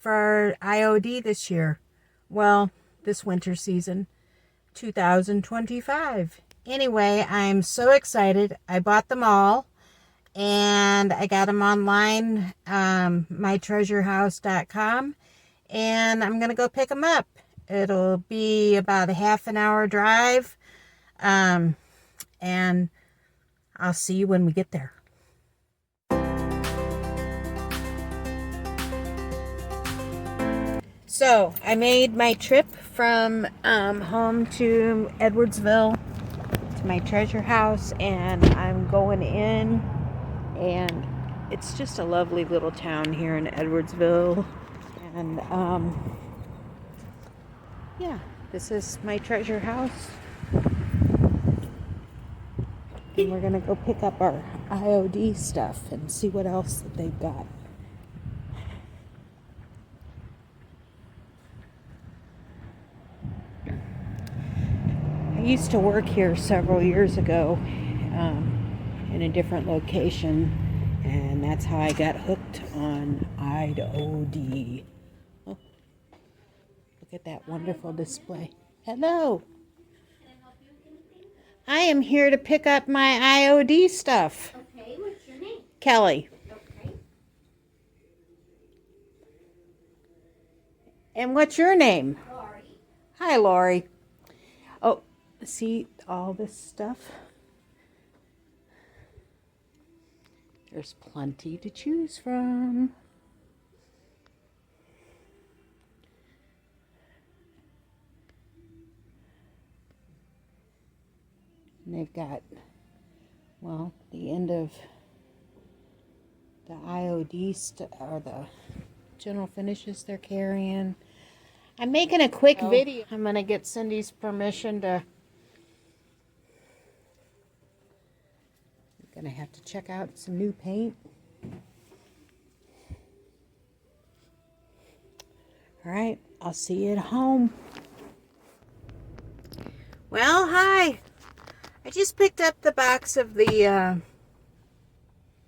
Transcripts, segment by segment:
for IOD this year. Well, this winter season, 2025. Anyway, I'm so excited. I bought them all and I got them online, mytreasurehouse.com, and I'm going to go pick them up. It'll be about a half an hour drive, and I'll see you when we get there. So I made my trip from home to Edwardsville to my treasure house, and I'm going in, and it's just a lovely little town here in Edwardsville. And yeah, this is my treasure house, and we're gonna go pick up our IOD stuff and see what else that they've got. I used to work here several years ago in a different location, and that's how I got hooked on IOD. Oh, look at that wonderful display. Hello. I am here to pick up my IOD stuff. Okay, what's your name? Kelly. Okay. And what's your name? Lori. Hi, Lori. Oh, see all this stuff? There's plenty to choose from. And they've got, well, the end of the IOD or the general finishes they're carrying. I'm making a quick video. I'm going to get Cindy's permission to... I'm going to have to check out some new paint. Alright, I'll see you at home. Well, hi. I just picked up the box of the,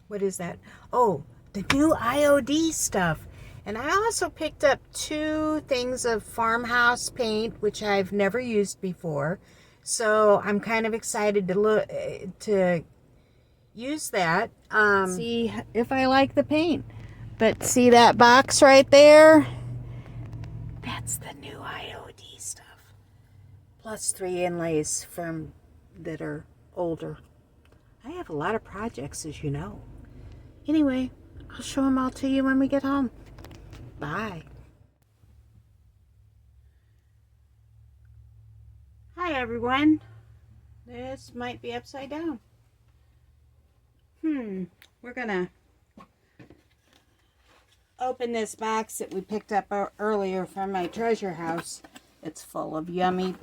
what is that? Oh, the new IOD stuff. And I also picked up 2 things of Farmhouse paint, which I've never used before. So I'm kind of excited to use that. See if I like the paint. But see that box right there? That's the new IOD stuff. Plus 3 inlays from that are older. I have a lot of projects, as you know. Anyway, I'll show them all to you when we get home. Bye. Hi everyone. This might be upside down. We're gonna open this box that we picked up earlier from my treasure house. It's full of yummy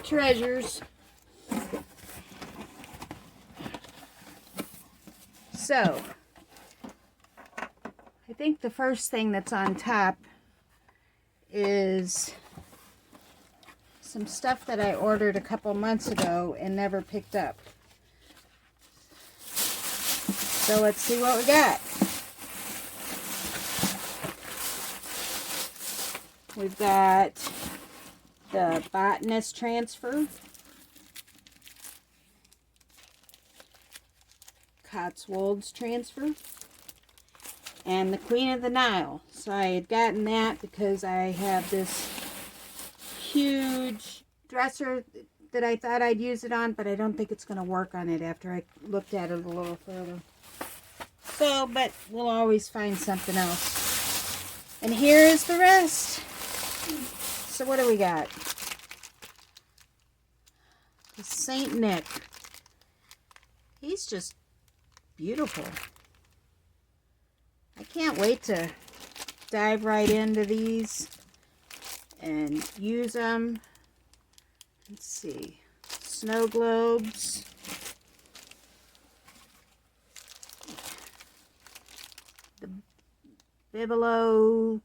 treasures. So I think the first thing that's on top is some stuff that I ordered a couple months ago and never picked up. So let's see what we got. We've got the Botanist Transfer, Cotswolds Transfer, and the Queen of the Nile. So I had gotten that because I have this huge dresser that I thought I'd use it on, but I don't think it's going to work on it after I looked at it a little further. So, but we'll always find something else. And here is the rest. So what do we got? The Saint Nick. He's just beautiful. I can't wait to dive right into these and use them. Let's see. Snow globes. The Bibelo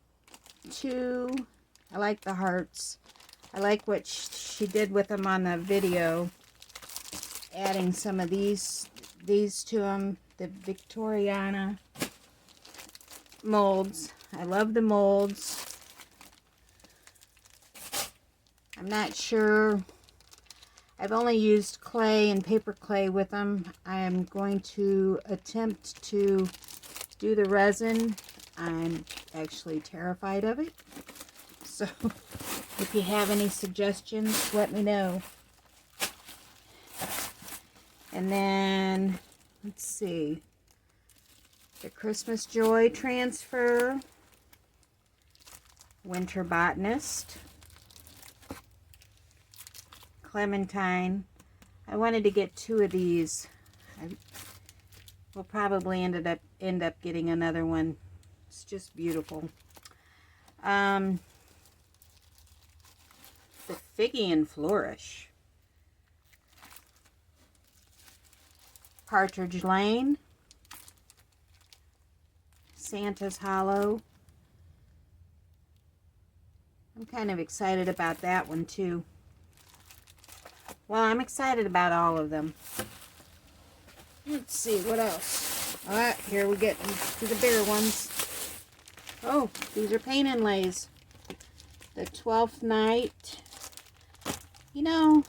2. I like the hearts. I like what she did with them on the video. Adding some of these to them. The Victoriana molds. I love the molds. I'm not sure. I've only used clay and paper clay with them. I am going to attempt to do the resin. I'm actually terrified of it. So if you have any suggestions, let me know. And then, let's see, the Christmas Joy Transfer, Winter Botanist, Clementine. I wanted to get 2 of these. We'll probably end up getting another one. It's just beautiful. The Figian Flourish, Partridge Lane, Santa's Hollow. I'm kind of excited about that one too. Well, I'm excited about all of them. Let's see, what else? Alright, here we get to the bigger ones. Oh, these are paint inlays. The 12th Night. You know,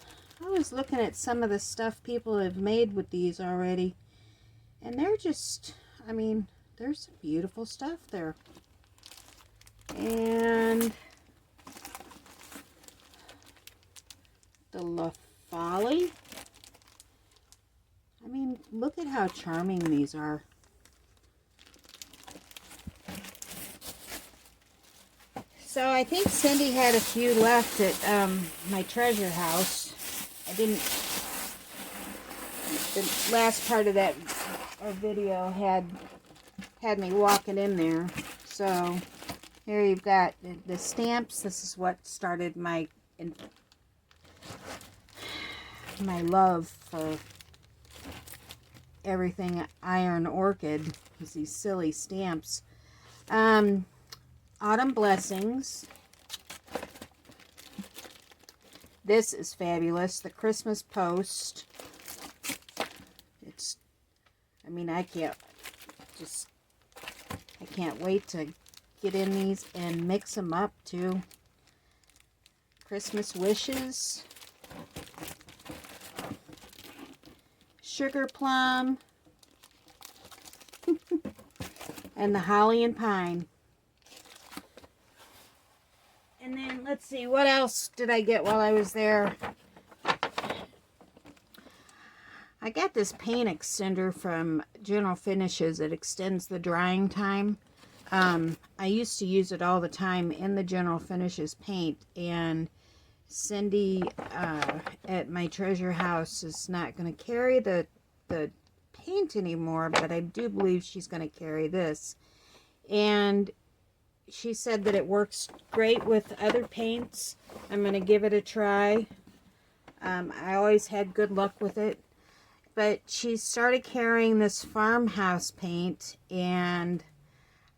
I was looking at some of the stuff people have made with these already. And they're just, I mean, there's some beautiful stuff there. And the La Folly. I mean, look at how charming these are. So I think Cindy had a few left at my treasure house. I didn't, the last part of that video had me walking in there. So here you've got the stamps. This is what started my love for everything Iron Orchid, is these silly stamps. Autumn Blessings. This is fabulous. The Christmas Post. It's, I mean, I can't wait to get in these and mix them up too. Christmas Wishes. Sugar Plum. And the Holly and Pine. And then, let's see, what else did I get while I was there? I got this paint extender from General Finishes. It extends the drying time. I used to use it all the time in the General Finishes paint. And Cindy at my treasure house is not going to carry the paint anymore. But I do believe she's going to carry this. And she said that it works great with other paints. I'm going to give it a try. I always had good luck with it. But she started carrying this Farmhouse paint, and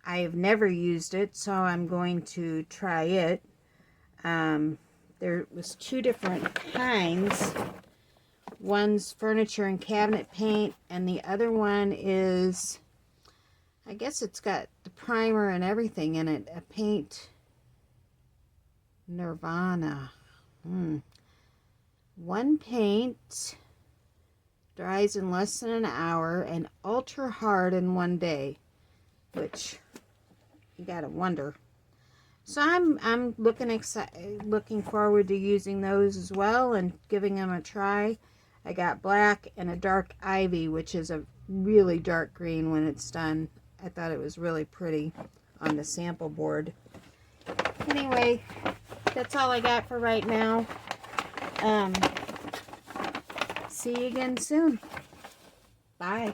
I've never used it, so I'm going to try it. There was 2 different kinds. One's furniture and cabinet paint, and the other one is, I guess it's got the primer and everything in it. A paint Nirvana. One paint dries in less than an hour and ultra hard in 1 day, which you gotta wonder. So I'm looking forward to using those as well and giving them a try. I got black and a dark ivy, which is a really dark green when it's done. I thought it was really pretty on the sample board. Anyway, that's all I got for right now. See you again soon. Bye.